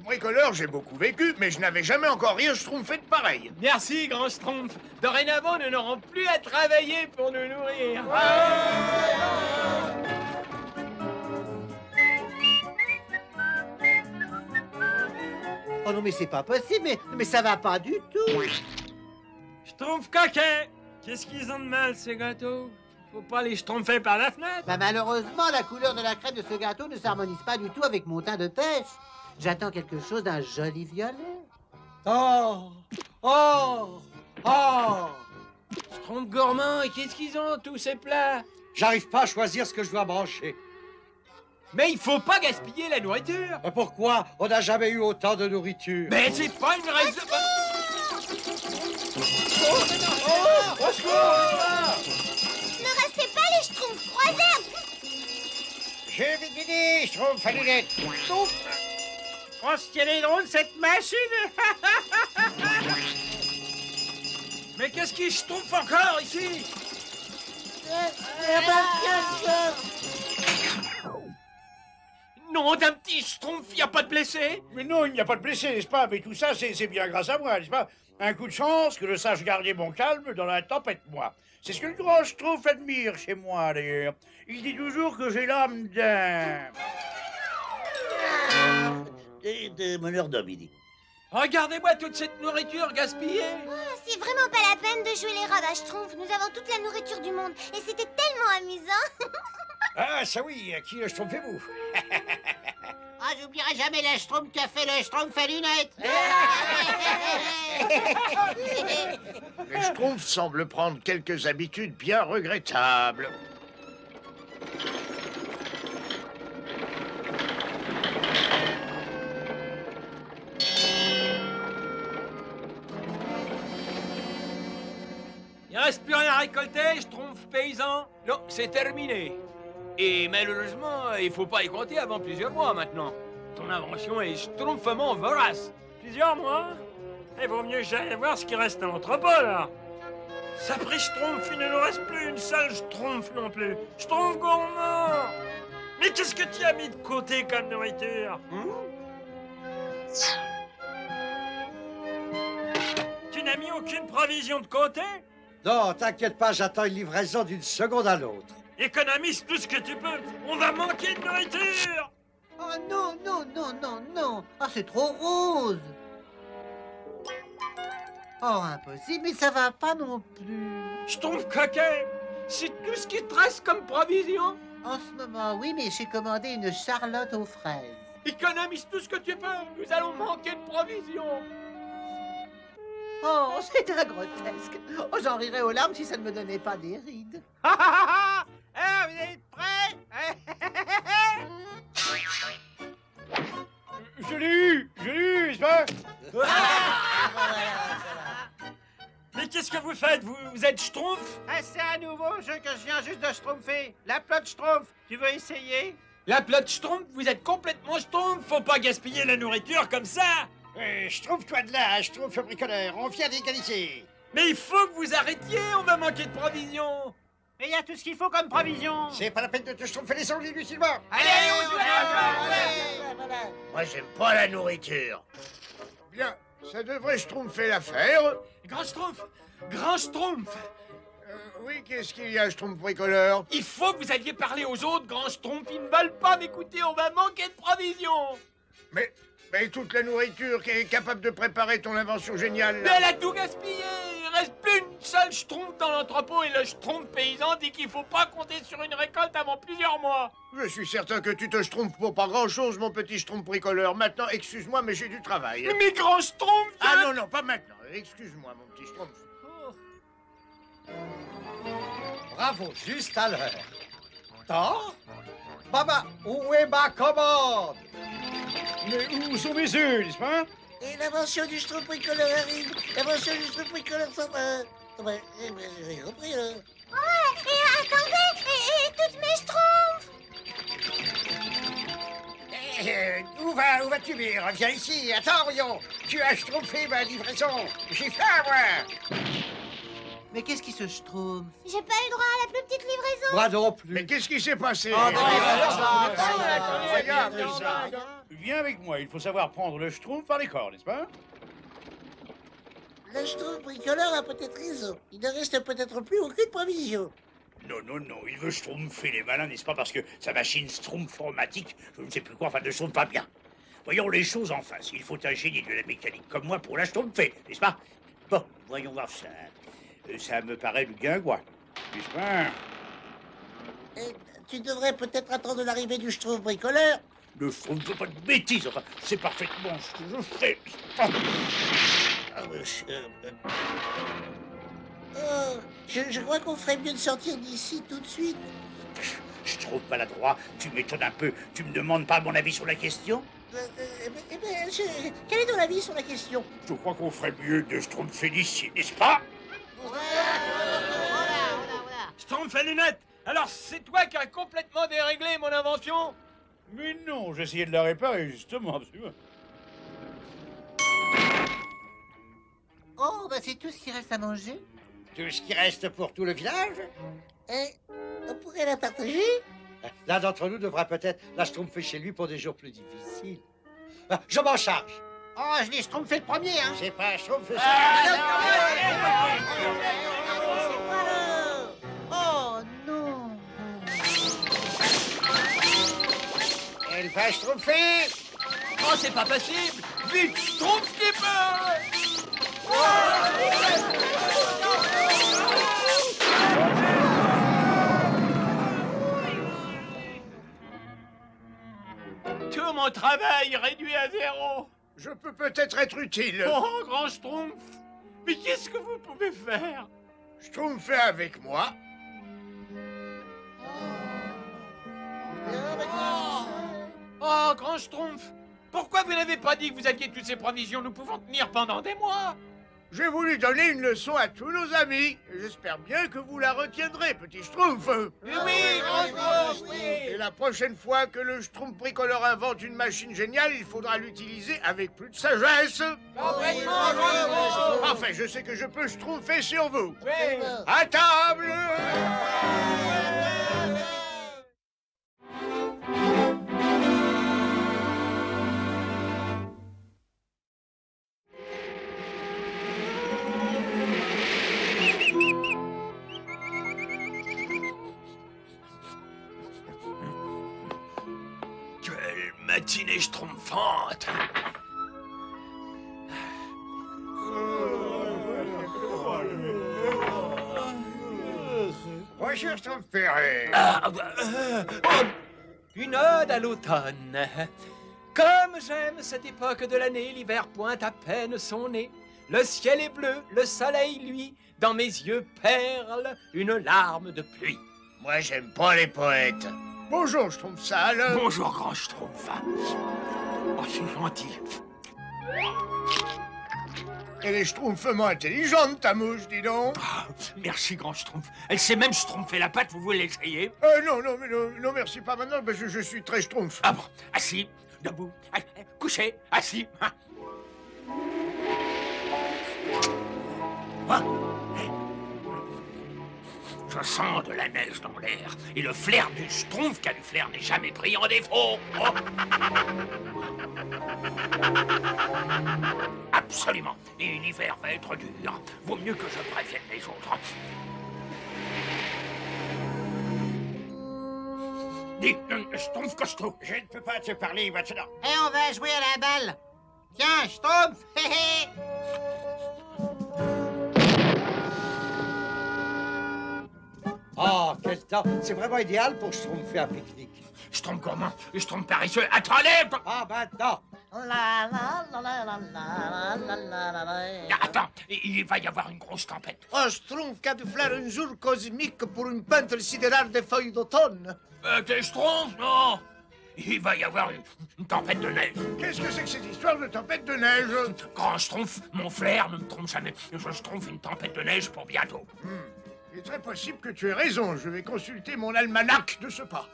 Bricoleur, j'ai beaucoup vécu, mais je n'avais jamais encore rien schtroumpfé de pareil. Merci, grand Schtroumpf. Dorénavant, nous n'aurons plus à travailler pour nous nourrir. Oh non, mais c'est pas possible, mais ça va pas du tout. Schtroumpf coquet. Qu'est-ce qu'ils ont de mal, ces gâteaux? Faut pas les schtroumpfer par la fenêtre. Bah malheureusement, la couleur de la crème de ce gâteau ne s'harmonise pas du tout avec mon teint de pêche. J'attends quelque chose d'un joli violet. Oh! Oh! Oh! Schtroumpf gourmand, et qu'est-ce qu'ils ont, tous ces plats? J'arrive pas à choisir ce que je dois brancher. Mais il faut pas gaspiller la nourriture! Mais pourquoi? On n'a jamais eu autant de nourriture. Mais c'est pas une raison... Ne restez pas les schtroumpfs croisés. J'ai vite fini, schtroumpf à lunettes. Oh, ce qu'elle est drôle, cette machine. Mais qu'est-ce qui schtroumpf encore ici? Non, d'un petit schtroumpf, y a pas de blessé? Mais non, il n'y a pas de blessé, n'est-ce pas? Mais tout ça, c'est bien grâce à moi, n'est-ce pas? Un coup de chance, que je sache garder mon calme dans la tempête, moi. C'est ce que le grand schtroumpf admire chez moi, d'ailleurs. Il dit toujours que j'ai l'âme d'un... De meneur d'homme, il dit. Regardez-moi toute cette nourriture gaspillée. Oh, c'est vraiment pas la peine de jouer les rats à schtroumpf. Nous avons toute la nourriture du monde et c'était tellement amusant. Ah, ça oui, qui le schtroumpfez-vous? Ah, j'oublierai jamais le schtroumpf qui a fait le schtroumpf à lunettes. Le schtroumpf semble prendre quelques habitudes bien regrettables. Il reste plus rien à récolter, schtroumpf paysan. Non, c'est terminé. Et malheureusement, il faut pas y compter avant plusieurs mois maintenant. Ton invention est schtroumpfement vorace. Plusieurs mois? Il vaut mieux que j'aille voir ce qui reste à l'entrepôt, là. Ça pris schtroumpf, il ne nous reste plus une seule schtroumpf non plus. Schtroumpf gourmand! Mais qu'est-ce que tu as mis de côté comme nourriture? Tu n'as mis aucune provision de côté? Non, t'inquiète pas, j'attends une livraison d'une seconde à l'autre. Économise tout ce que tu peux, on va manquer de nourriture! Oh non, non, non, non, non. Ah, c'est trop rose. Oh, impossible, mais ça va pas non plus. Schtroumpf coquet, c'est tout ce qui te reste comme provision? En ce moment, oui, mais j'ai commandé une charlotte aux fraises. Économise tout ce que tu peux, nous allons manquer de provisions. Oh, c'est un grotesque. Oh, j'en rirais aux larmes si ça ne me donnait pas des rides. Vous êtes prêts? Je l'ai eu, n'est-ce pas? fait, vous êtes Schtroumpf? Ah, c'est un nouveau jeu que je viens juste de schtroumpfer. La plotte schtroumpf. Tu veux essayer? La plotte Schtroumpf, vous êtes complètement Schtroumpf. Faut pas gaspiller la nourriture comme ça. Schtroumpf-toi de là, Schtroumpf bricoleur. On vient d'égaliser. Mais il faut que vous arrêtiez, on va manquer de provisions. Mais il y a tout ce qu'il faut comme provision. C'est pas la peine de te schtroumpfer les ongles inutilement. Allez, on Moi, j'aime pas la nourriture. Bien, ça devrait schtroumpfer l'affaire. Grand Schtroumpf, Grand Schtroumpf. Oui, qu'est-ce qu'il y a, Schtroumpf bricoleur? Il faut que vous alliez parler aux autres, Grand Schtroumpf. Ils ne veulent pas m'écouter, on va manquer de provisions. Mais toute la nourriture qui est capable de préparer ton invention géniale. Mais elle a tout gaspillé. Il reste plus une seule Schtroumpf dans l'entrepôt et le Schtroumpf paysan dit qu'il faut pas compter sur une récolte avant plusieurs mois. Je suis certain que tu te schtroumpfes pour pas grand-chose, mon petit Schtroumpf bricoleur. Maintenant, excuse-moi, mais j'ai du travail. Mais Grand Schtroumpf... Ah non, pas maintenant. Excuse-moi, mon petit Schtroumpf. Bravo, juste à l'heure. Tort? Baba, où est ma commande? Mais où sont mes œufs, n'est-ce pas? Et l'invention du Schtroumpf bricoleur arrive. L'invention du Schtroumpf bricoleur s'en va. J'ai compris, là. Ouais, et attendez, et toutes mes schtroumpfs. Où vas-tu, Mire? Viens ici. Attends, Rion. Tu as schtroumpfé ma livraison. J'ai faim, moi. Mais qu'est-ce qui se schtroumpf? J'ai pas eu droit à la plus petite livraison. Moi non plus. Mais qu'est-ce qui s'est passé? Regarde ça. Viens avec moi, il faut savoir prendre le Schtroumpf par les corps, n'est-ce pas? Le Schtroumpf bricoleur a peut-être raison. Il ne reste peut-être plus aucune provision. Non, il veut schtroumpfer les malins, n'est-ce pas? Parce que sa machine schtroumpformatique, je ne sais plus quoi, enfin, ne schtroumpfe pas bien. Voyons les choses en face. Il faut un génie de la mécanique comme moi pour la schtroumpfer, n'est-ce pas? Bon, voyons voir ça. Ça me paraît du guingois, n'est-ce pas? Tu devrais peut-être attendre l'arrivée du Schtroumpf bricoleur. Le Schtroumpf ne fait pas de bêtises, enfin, c'est parfaitement ce que je fais. Je crois qu'on ferait mieux de sortir d'ici tout de suite. Je trouve maladroit, tu m'étonnes un peu. Tu me demandes pas mon avis sur la question? Quel est ton avis sur la question? Je crois qu'on ferait mieux de schtroumpfer d'ici, n'est-ce pas? Schtroumpf et lunettes. Alors c'est toi qui as complètement déréglé mon invention? Mais non, j'essayais de la réparer, justement, absolument. Oh, bah c'est tout ce qui reste à manger. Tout ce qui reste pour tout le village? On pourrait la partager? L'un d'entre nous devra peut-être la schtroumpfer chez lui pour des jours plus difficiles. Je m'en charge. Oh, je l'ai schtroumpfé le premier, hein. C'est pas un schtroumpf, Oh non. Elle va schtroumpfer. Oh, c'est pas possible. Vite, Schtroumpf qui Tout mon travail réduit à zéro. Je peux peut-être être utile. Oh, Grand Schtroumpf. Mais qu'est-ce que vous pouvez faire? Schtroumpfez avec moi. Oh, Grand Schtroumpf. Pourquoi vous n'avez pas dit que vous aviez toutes ces provisions? Nous pouvons tenir pendant des mois. J'ai voulu donner une leçon à tous nos amis. J'espère bien que vous la retiendrez, petit Schtroumpf. Oui, Grand Schtroumpf, oui. Et la prochaine fois que le Schtroumpf bricoleur invente une machine géniale, il faudra l'utiliser avec plus de sagesse. Complètement, Grand Schtroumpf. Enfin, je sais que je peux schtroumpfer sur vous. Oui. À table. Quelle matinée schtroumpfante. Bonjour, Schtroumpf Ferré. Une ode à l'automne. Comme j'aime cette époque de l'année, l'hiver pointe à peine son nez. Le ciel est bleu, le soleil, lui, dans mes yeux perle une larme de pluie. Moi, j'aime pas les poètes. Bonjour, Schtroumpf sale. Bonjour, Grand Schtroumpf. Oh, c'est gentil. Elle est schtroumpfement intelligente, ta mouche, dis donc. Ah, merci, grand Schtroumpf. Elle sait même schtroumpfer la pâte, vous voulez l'essayer? Non, non, mais non, merci, pas maintenant, parce que je suis très schtroumpf. Ah bon, assis, debout, couché, assis. Hein. Hein? Je sens de la neige dans l'air, et le flair du Schtroumpf qui a du flair n'est jamais pris en défaut. Oh. Absolument, et l'hiver va être dur. Vaut mieux que je prévienne les autres. Dis, Schtroumpf costaud. Je ne peux pas te parler maintenant. Et on va jouer à la balle. Tiens, Schtroumpf, hé hé. Oh, quel temps! C'est vraiment idéal pour Schtroumpf faire un pique-nique. Schtroumpf gourmand, Schtroumpf paresseux, attendez! Ah, maintenant! Attends, il va y avoir une grosse tempête. Un Schtroumpf qui a dû faire un jour cosmique pour une peintre sidérale des feuilles d'automne. T'es Schtroumpf, non? Il va y avoir une tempête de neige. Qu'est-ce que c'est que cette histoire de tempête de neige? Grand Schtroumpf, mon flair ne me trompe jamais. Je Schtroumpf une tempête de neige pour bientôt. Il est très possible que tu aies raison. Je vais consulter mon almanach de ce pas.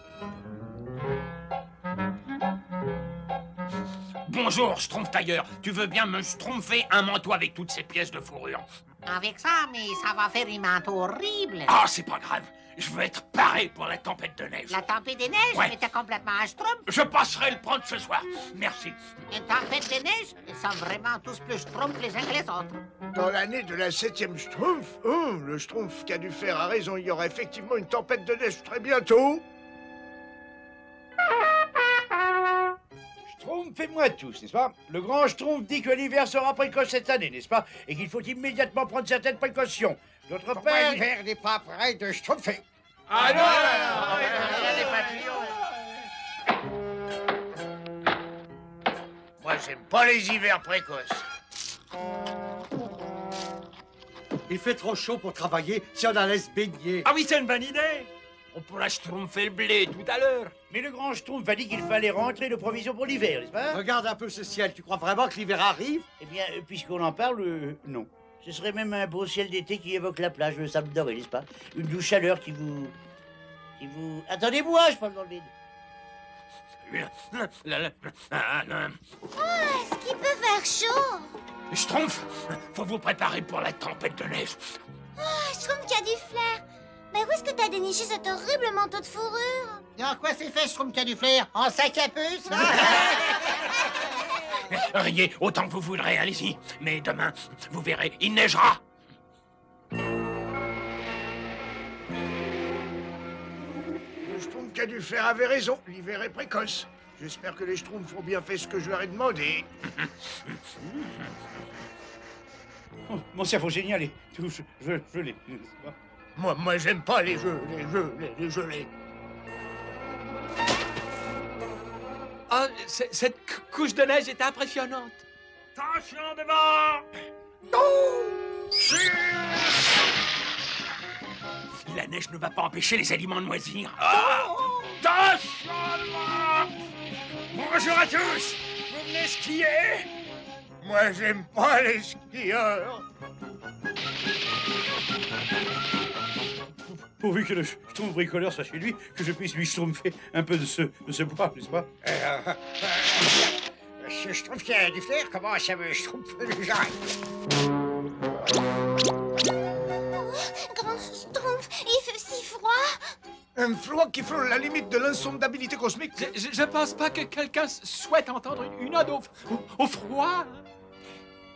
Bonjour, Schtroumpf tailleur. Tu veux bien me schtroumpfer un manteau avec toutes ces pièces de fourrure? Avec ça, mais ça va faire un manteau horrible. Ah, c'est pas grave. Je veux être paré pour la tempête de neige. La tempête des neiges, Ouais. mais t'es complètement un Schtroumpf. Je passerai le prendre ce soir. Merci. Une tempête des neiges, ils sont vraiment tous plus Schtroumpfs les uns que les autres. Dans l'année de la 7e Schtroumpf, le Schtroumpf qui a dû faire a raison. Il y aura effectivement une tempête de neige très bientôt. Schtroumpf, fais-moi tous, n'est-ce pas? Le grand Schtroumpf dit que l'hiver sera précoce cette année, n'est-ce pas? Et qu'il faut immédiatement prendre certaines précautions. D'autre Pourquoi part... l'hiver n'est pas prêt de Schtroumpfer? Ah non, Moi, j'aime pas les hivers précoces. Il fait trop chaud pour travailler si on la laisse baigner. Ah oui, c'est une bonne idée. On pourra schtroumpfer le blé tout à l'heure. Mais le grand Schtroumpf a dit qu'il fallait rentrer de provisions pour l'hiver, n'est-ce pas? Regarde un peu ce ciel. Tu crois vraiment que l'hiver arrive? Eh bien, puisqu'on en parle, non. Ce serait même un beau ciel d'été qui évoque la plage, le sable doré, n'est-ce pas? Une douce chaleur qui vous... Attendez-moi, je parle dans le vide. Est-ce qu'il peut faire chaud? Schtroumpf, faut vous préparer pour la tempête de neige. Je trouve qu'il y a du flair. Mais où est-ce que t'as déniché cet horrible manteau de fourrure? Et en quoi c'est fait, Schtroumpf qui a du flair? En sac à puce? Riez autant que vous voudrez, allez-y. Mais demain, vous verrez, il neigera. Le Schtroumpf qui a dû faire avait raison. L'hiver est précoce. J'espère que les Schtroumpfs ont bien fait ce que je leur ai demandé. Oh, mon cerveau génial est tout gelé. Moi, j'aime pas les gelés. Oh, cette couche de neige est impressionnante. Attention devant! La neige ne va pas empêcher les aliments de moisir. Ah! Attention devant! Bonjour à tous! Vous venez skier? Moi, j'aime pas les skieurs. Pourvu que le Schtroumpf bricoleur soit chez lui, que je puisse lui schtroumpfer un peu de ce bois, n'est-ce pas? Ce Schtroumpf qui a du flair, comment ça me Schtroumpf déjà? Grand Schtroumpf, il fait si froid. Un froid qui frôle la limite de l'insondabilité cosmique. Je pense pas que quelqu'un souhaite entendre une ode au froid.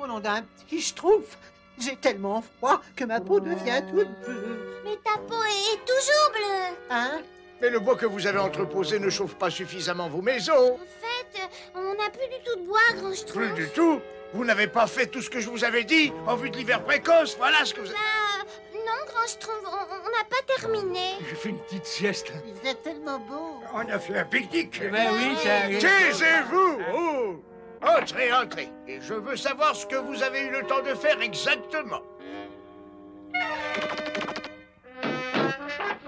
Au nom d'un petit Schtroumpf, j'ai tellement froid que ma peau devient toute bleue. Mais ta peau est toujours bleue. Hein? Mais le bois que vous avez entreposé ne chauffe pas suffisamment vos maisons. En fait, on n'a plus du tout de bois, Grand Schtroumpf. Plus du tout. Vous n'avez pas fait tout ce que je vous avais dit en vue de l'hiver précoce. Voilà ce que vous... Non, Grand Schtroumpf, on n'a pas terminé. J'ai fait une petite sieste. Il faisait tellement beau. On a fait un pique-nique. Ben oui, ça... Taisez-vous! Oh! Entrez, entrez. Et je veux savoir ce que vous avez eu le temps de faire exactement.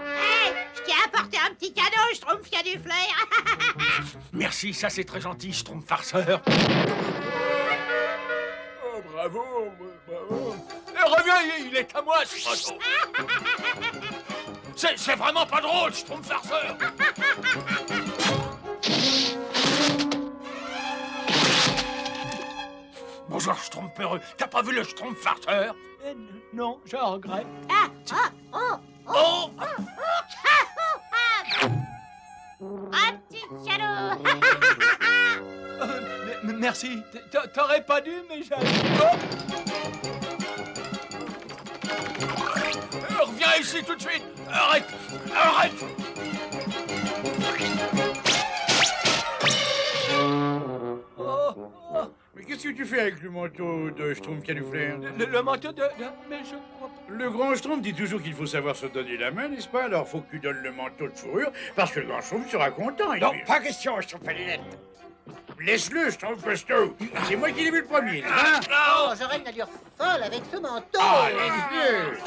Hey, je t'ai apporté un petit cadeau, Schtroumpf qui a du flair. Merci, ça c'est très gentil, Schtroumpf farceur. Oh, Bravo, bravo. Reviens, il est à moi, ce manteau. C'est vraiment pas drôle, Schtroumpf farceur. Bonjour, Schtroumpf peureux. T'as pas vu le Schtroumpf farceur? Non, je regrette. Oh! Ah, petit jaloux. Merci. T'aurais pas dû, mais j'allais. Reviens ici tout de suite. Arrête. Arrête. Mais qu'est-ce que tu fais avec le manteau de Schtroumpf Camoufleur? Le manteau de... Mais je crois pas... Le grand Schtroumpf dit toujours qu'il faut savoir se donner la main, n'est-ce pas? Alors faut que tu donnes le manteau de fourrure, parce que le grand Schtroumpf sera content. Non, pas question, Schtroumpf à lunettes. Laisse-le, Schtroumpf costaud. C'est moi qui l'ai vu le premier, hein? Oh, j'aurais une allure folle avec ce manteau. Ah, laisse-le.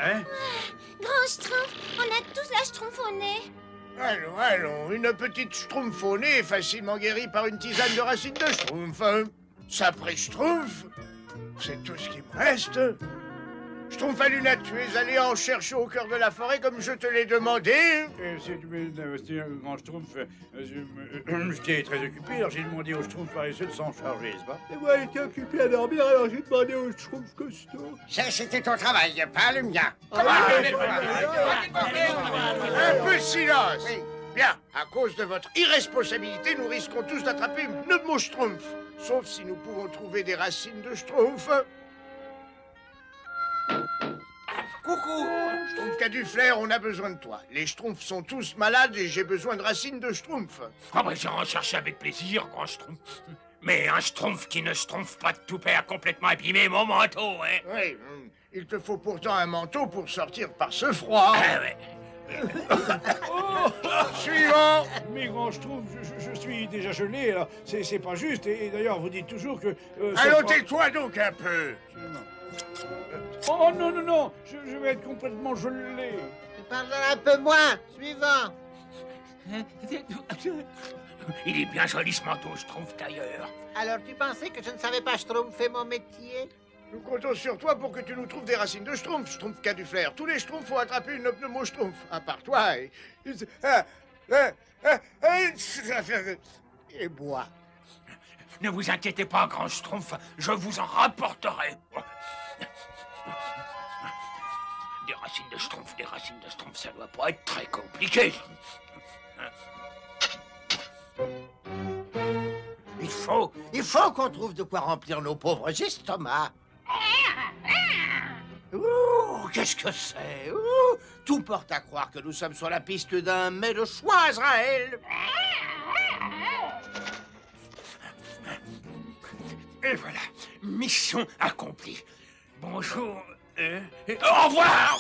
Hein? Grand Schtroumpf, on a tous la Schtroumpf au nez. Allons, allons, une petite Schtroumpf au nez est facilement guérie par une tisane de racines de Schtroumpf. Hein. Sapré Schtroumpf, c'est tout ce qui me reste. Schtroumpf à lunettes, tu es allé en chercher au cœur de la forêt comme je te l'ai demandé. C'est un grand Schtroumpf. J'étais très occupé, alors j'ai demandé au Schtroumpf paresseux de s'en charger, n'est-ce pas? Et moi, j'étais occupé à dormir, alors j'ai demandé au Schtroumpf costaud. Ça, c'était ton travail, pas le mien. Un peu de silence. Bien, à cause de votre irresponsabilité, nous risquons tous d'attraper une pneumo-Schtroumpf. Sauf si nous pouvons trouver des racines de Schtroumpf. Coucou, Schtroumpf qu'a du flair, on a besoin de toi. Les Schtroumpfs sont tous malades et j'ai besoin de racines de Schtroumpf. Ah bah j'irai en chercher avec plaisir, grand Schtroumpf. Mais un Schtroumpf qui ne Schtroumpf pas de toupet a complètement abîmé mon manteau, hein. Oui, il te faut pourtant un manteau pour sortir par ce froid. Ah ouais. Suivant. Mais grand Schtroumpf, je suis déjà gelé, alors c'est pas juste. Et d'ailleurs, vous dites toujours que... Allons, tais-toi donc un peu. Oh non, non, non, je vais être complètement gelé. Tu parles un peu moins. Suivant. Il est bien joli ce manteau, Schtroumpf d'ailleurs. Alors, tu pensais que je ne savais pas Schtroumpfer mon métier? Nous comptons sur toi pour que tu nous trouves des racines de Schtroumpf, Schtroumpf qu'a du flair. Tous les Schtroumpfs ont attrapé une pneumo-Schtroumpf, à part toi et bois. Ne vous inquiétez pas, grand Schtroumpf, je vous en rapporterai. Des racines de Schtroumpf, ça doit pas être très compliqué. Il faut qu'on trouve de quoi remplir nos pauvres estomacs. Ouh, qu'est-ce que c'est? Ouh, tout porte à croire que nous sommes sur la piste d'un mets de choix, Azraël. Et voilà, mission accomplie. Bonjour. Au revoir.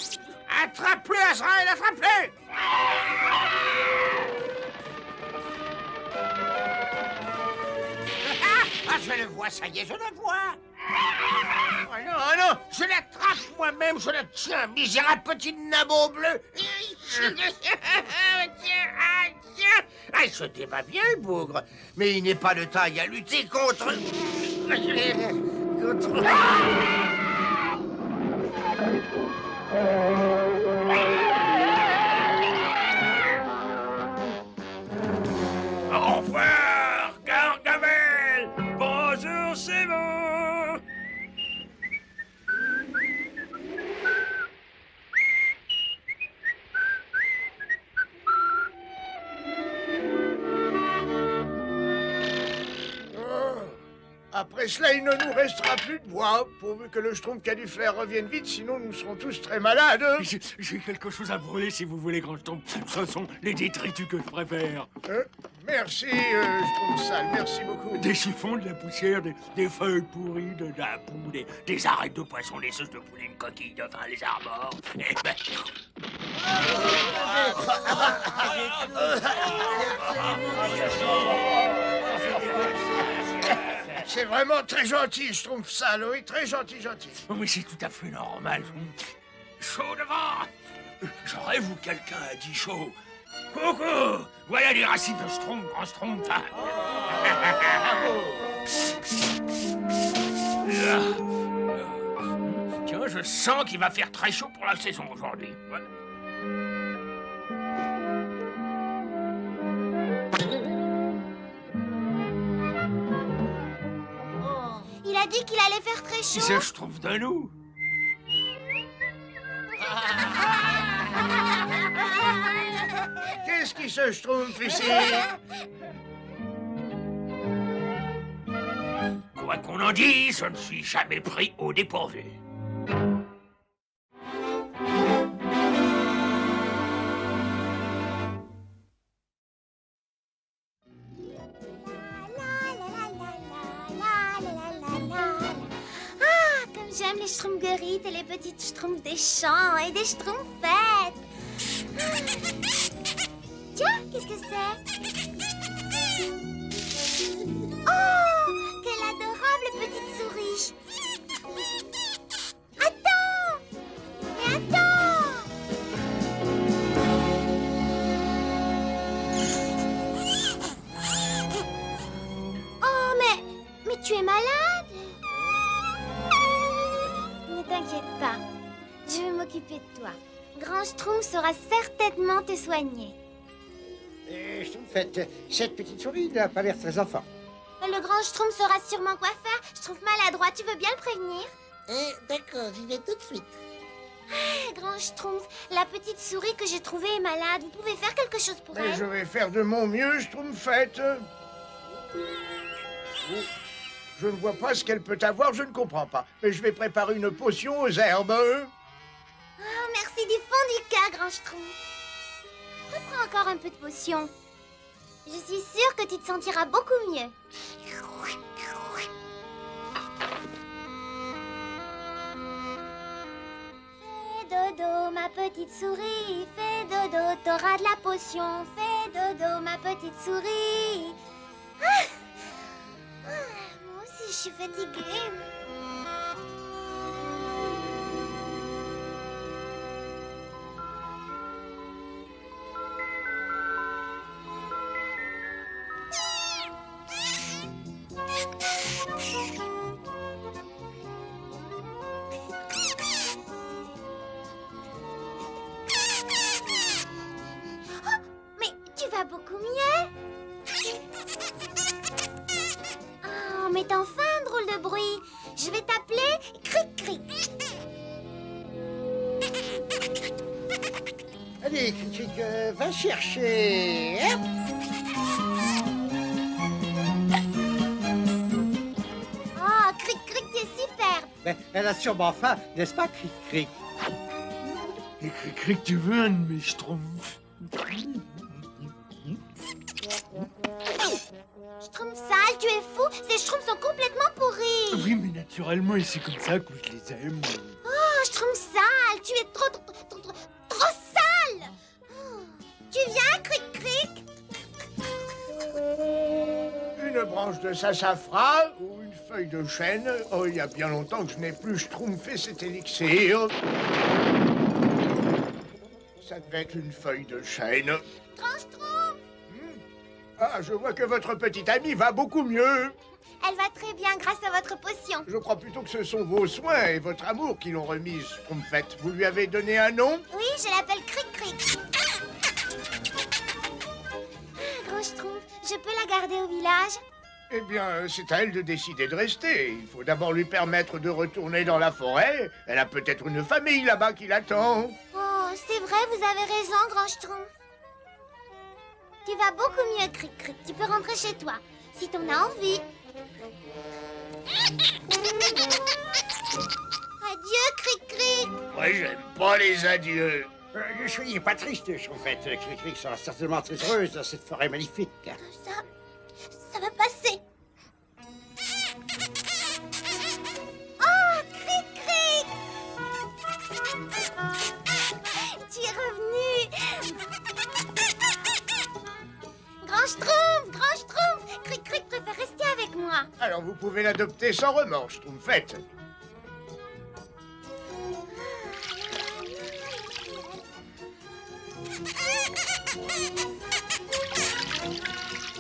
Attrape-le, Azraël, attrape-le! Ah, je le vois, ça y est, je le vois. Oh non, oh non, je l'attrape moi-même, je le tiens, misérable petit nabot bleu. Ah, il se débat bien, le bougre, mais il n'est pas de taille à lutter contre... Au revoir, Gargamel. Bonjour, c'est vous. Après cela, il ne nous restera plus de bois, pourvu que le Schtroumpf qu'a du flair revienne vite, sinon nous serons tous très malades. J'ai quelque chose à brûler, si vous voulez, grand Schtroumpf. Ce sont les détritus que je préfère. Merci, Schtroumpf sale, merci beaucoup. Des chiffons, de la poussière, des feuilles pourries, de la boue, des arêtes de poisson, des sauces de poulet, une coquille de vin, les arbores. Et ben... C'est vraiment très gentil, Schtroumpf sale, oui, très gentil, gentil. Oui, c'est tout à fait normal. Chaud devant. J'aurais, vous, quelqu'un a dit chaud. Coucou! Voilà les racines de Schtroumpf, grand Schtroumpf. Tiens, je sens qu'il va faire très chaud pour la saison aujourd'hui. Ouais. Il a dit qu'il allait faire très Si chaud. c'est Schtroumpf de nous. Qu'est-ce qui se Schtroumpf ici? Quoi qu'on en dise, je ne suis jamais pris au dépourvu. Ah, comme j'aime les Schtroumpfguerites et les petites Schtroumpfs des champs et des Schtroumpfettes. Tiens, qu'est-ce que c'est? Oh, quelle adorable petite souris. Attends! Mais attends! Oh, mais tu es malade? Ne t'inquiète pas, je vais m'occuper de toi. Grand Schtroumpf saura certainement te soigner. Schtroumpfette, cette petite souris n'a pas l'air très en forme. Le grand Schtroumpf saura sûrement quoi faire. Je trouve maladroit, tu veux bien le prévenir? D'accord, j'y vais tout de suite. Ah, grand Schtroumpf, la petite souris que j'ai trouvée est malade. Vous pouvez faire quelque chose pour Mais elle? je vais faire de mon mieux, Schtroumpfette. Je ne vois pas ce qu'elle peut avoir, je ne comprends pas. Mais je vais préparer une potion aux herbes. Oh, merci du fond du cœur, grand Schtroumpf. Reprends encore un peu de potion. Je suis sûre que tu te sentiras beaucoup mieux. Fais dodo, ma petite souris. Fais dodo, t'auras de la potion. Fais dodo, ma petite souris. Moi aussi, je suis fatiguée. Beaucoup mieux. Oh, mais t'en fais un drôle de bruit. Je vais t'appeler Cric-Cric. Allez, Cric-Cric, va chercher. Hop. Oh, Cric-Cric, t'es superbe. Ben, elle a sûrement faim, n'est-ce pas, Cric-Cric? Et Cric-Cric, tu veux un de mes Schtroumpfs? Schtroumpf sale, tu es fou. Ces Schtroumpfs sont complètement pourris. Oui, mais naturellement, et c'est comme ça que je les aime. Oh, Schtroumpf sale, tu es trop sale. Oh, tu viens, Cric-Cric? Une branche de sassafras ou une feuille de chêne. Oh, il y a bien longtemps que je n'ai plus schtroumpfé cet élixir. Ça devait être une feuille de chêne. Grand Schtroumpf. Ah, je vois que votre petite amie va beaucoup mieux. Elle va très bien grâce à votre potion. Je crois plutôt que ce sont vos soins et votre amour qui l'ont remise, Schtroumpfette. Vous lui avez donné un nom? Oui, je l'appelle Cric-Cric. Ah, Grand Schtroumpf, je peux la garder au village? Eh bien, c'est à elle de décider de rester. Il faut d'abord lui permettre de retourner dans la forêt. Elle a peut-être une famille là-bas qui l'attend. Oh, c'est vrai, vous avez raison, Grand Schtroumpf. Tu vas beaucoup mieux, Cric-Cric. Tu peux rentrer chez toi, si t'en as envie. Adieu, Cric-Cric. Moi, j'aime pas les adieux. Ne soyez pas triste, Schtroumpfette. Cric-Cric sera certainement très heureuse dans cette forêt magnifique. Ça va passer. Oh, Cric-Cric. Tu es revenu. Grand Schtroumpf, Cric-Cric préfère rester avec moi. Alors, vous pouvez l'adopter sans remords, Schtroumpfette.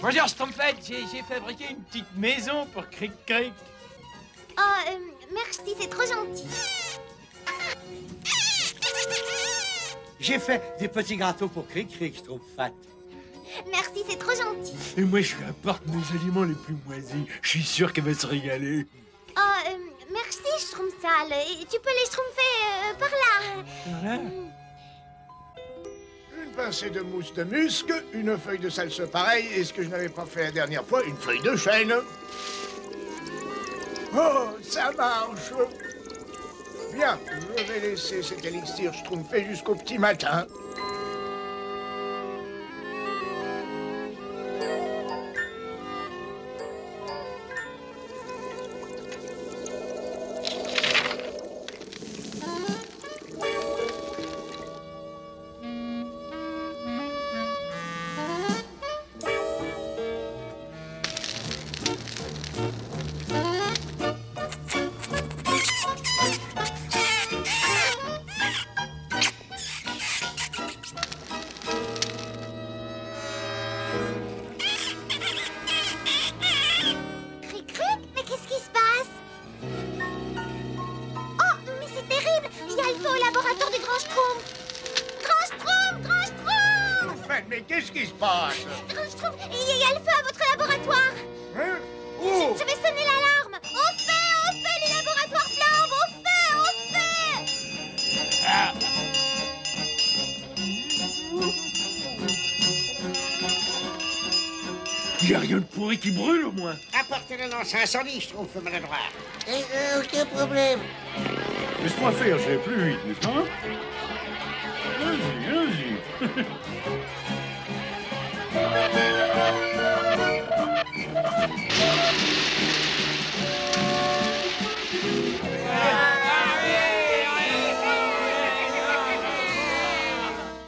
Bonjour, Schtroumpfette, j'ai fabriqué une petite maison pour Cric-Cric. Oh, merci, c'est trop gentil. J'ai fait des petits gâteaux pour Cric-Cric, Schtroumpfette. Merci, c'est trop gentil. Et moi, je lui apporte mes aliments les plus moisis. Je suis sûr qu'elle va se régaler. Oh, merci, Schtroumpsal. Et tu peux les schtroumpfer par là. Voilà. Une pincée de mousse de musc, une feuille de salsa pareille, et ce que je n'avais pas fait la dernière fois, une feuille de chêne. Oh, ça marche. Bien, je vais laisser cet élixir schtroumpfé jusqu'au petit matin. Mais qu'est-ce qui se passe? Grand Schtroumpf, il y a le feu à votre laboratoire. Hein? Où? Je vais sonner l'alarme. Au feu, les laboratoires flambent. Au feu. Ah. Il n'y a rien de pourri qui brûle, au moins. Apportez le lance-incendie, Schtroumpf maladroit. Aucun problème. Laisse-moi faire, je vais plus vite, n'est-ce pas? Vas-y, vas-y.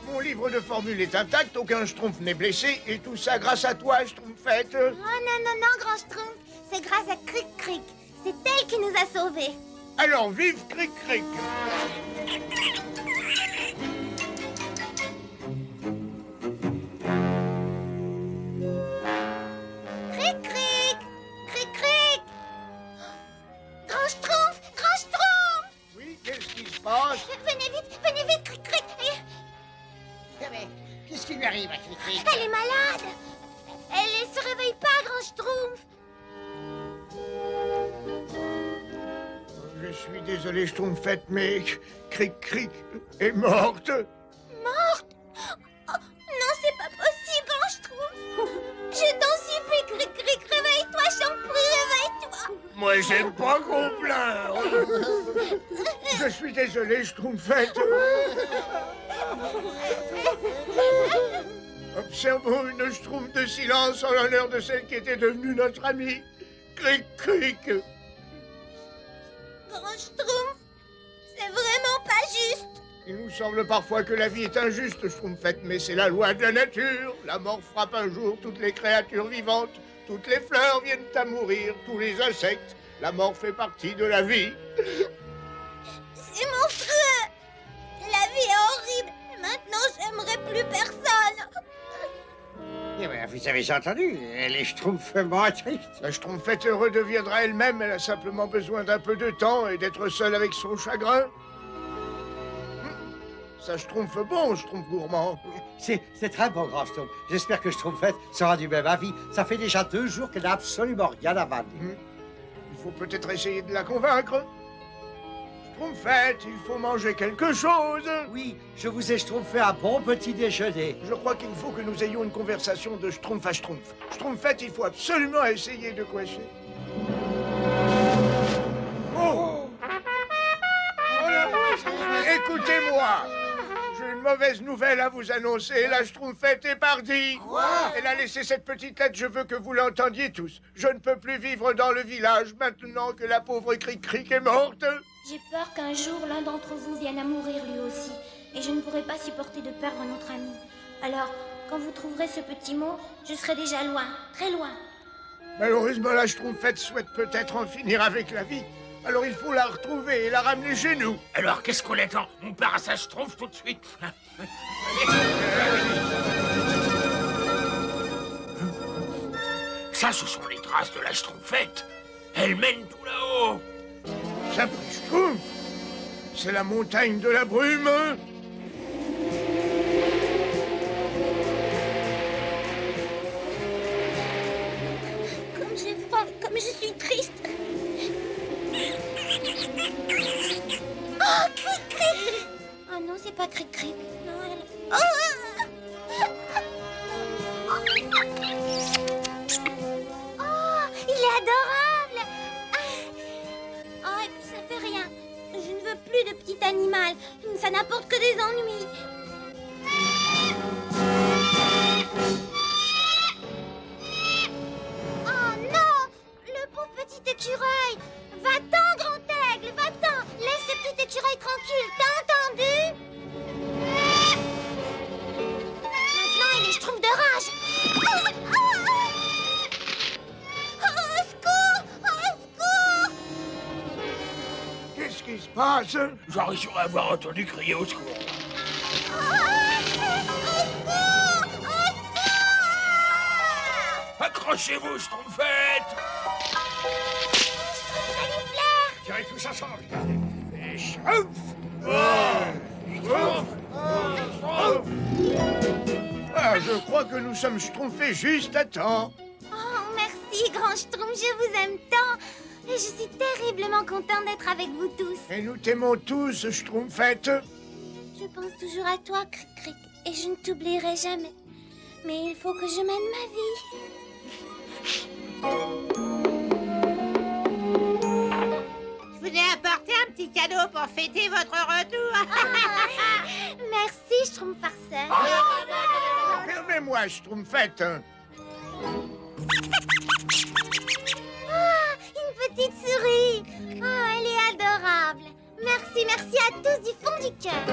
Mon livre de formules est intact, aucun Schtroumpf n'est blessé, et tout ça grâce à toi, Schtroumpfette. Oh non, Grand Schtroumpf. C'est grâce à Cric-Cric. C'est elle qui nous a sauvés. Alors vive Cric-Cric. Cric-Cric. Cric-Cric. Grand Schtroumpf. Grand Schtroumpf. Oui, qu'est-ce qui se passe? Venez vite, Cric-Cric. Mais qu'est-ce qui lui arrive à Cric-Cric? Elle est malade. Elle se réveille pas, Grand Schtroumpf. Je suis désolé, Schtroumpfette, mais Cric-Cric est morte. Morte? Oh, non, c'est pas possible, Grand Schtroumpf. Je t'en supplie, Cric-Cric, réveille-toi, j'en prie, réveille-toi. Moi, j'aime pas qu'on pleure. Je suis désolé, Schtroumpfette. Observons une Schtroumpf de silence en l'honneur de celle qui était devenue notre amie. Cric-Cric. Grand Schtroumpf, c'est vraiment pas juste. Il nous semble parfois que la vie est injuste, Schtroumpfette, mais c'est la loi de la nature. La mort frappe un jour toutes les créatures vivantes. Toutes les fleurs viennent à mourir, tous les insectes. La mort fait partie de la vie. C'est monstrueux. La vie est horrible. Maintenant, j'aimerais plus personne. Eh bien, vous avez entendu, elle est schtroumpfement triste. La Schtroumpfette redeviendra elle-même. Elle a simplement besoin d'un peu de temps et d'être seule avec son chagrin. Ça Schtroumpf bon, Schtroumpf gourmand. C'est très bon, Grand Schtroumpf. J'espère que Schtroumpfette sera du même avis. Ça fait déjà 2 jours qu'elle n'a absolument rien avalé. Il faut peut-être essayer de la convaincre. Schtroumpfette, il faut manger quelque chose. Oui, je vous ai Schtroumpfé un bon petit déjeuner. Je crois qu'il faut que nous ayons une conversation de Schtroumpf à Schtroumpf. Schtroumpfette, il faut absolument essayer de coacher. Oh! Écoutez-moi! J'ai une mauvaise nouvelle à vous annoncer. La Schtroumpfette est partie. Quoi? Elle a laissé cette petite lettre, je veux que vous l'entendiez tous. Je ne peux plus vivre dans le village maintenant que la pauvre Cric-Cric est morte. J'ai peur qu'un jour, l'un d'entre vous vienne à mourir lui aussi. Et je ne pourrai pas supporter de perdre notre ami. Alors, quand vous trouverez ce petit mot, je serai déjà loin, très loin. Malheureusement, la Schtroumpfette souhaite peut-être en finir avec la vie. Alors il faut la retrouver et la ramener chez nous. Alors, qu'est-ce qu'on attend? On part à sa Schtroumpf tout de suite. Ça, ce sont les traces de la Schtroumpfette. Elle mène tout là-haut. Sapri Schtroumpf, c'est la montagne de la brume. Comme j'ai froid, comme je suis triste. Oh, cric-cric! Oh non, c'est pas cric-cric. Non, elle... Oh, il est adorable! Oh, et puis ça fait rien. Je ne veux plus de petit animal. Ça n'apporte que des ennuis. Oh non! Le pauvre petit écureuil! Va-t'en, grand aigle! Va-t'en! Laisse ce petit écureuil tranquille! T'as entendu? Maintenant, il est schtroumpf de rage! Au secours! Au secours! Qu'est-ce qui se passe? J'aurais avoir entendu crier au secours. Accrochez-vous, Schtroumpfette! Tirez tous ensemble. Et Ah, je crois que nous sommes schtroumpfés juste à temps. Oh, merci, grand Schtroumpf, je vous aime tant. Et je suis terriblement contente d'être avec vous tous. Et nous t'aimons tous, Schtroumpfette. Je pense toujours à toi, Cric-Cric, et je ne t'oublierai jamais. Mais il faut que je mène ma vie. Je vous ai apporté un petit cadeau pour fêter votre retour. Merci, Schtroumpf farceur. Permets-moi, Schtroumpfette. Ah, une petite souris. Oh, elle est adorable. Merci, merci à tous du fond du cœur.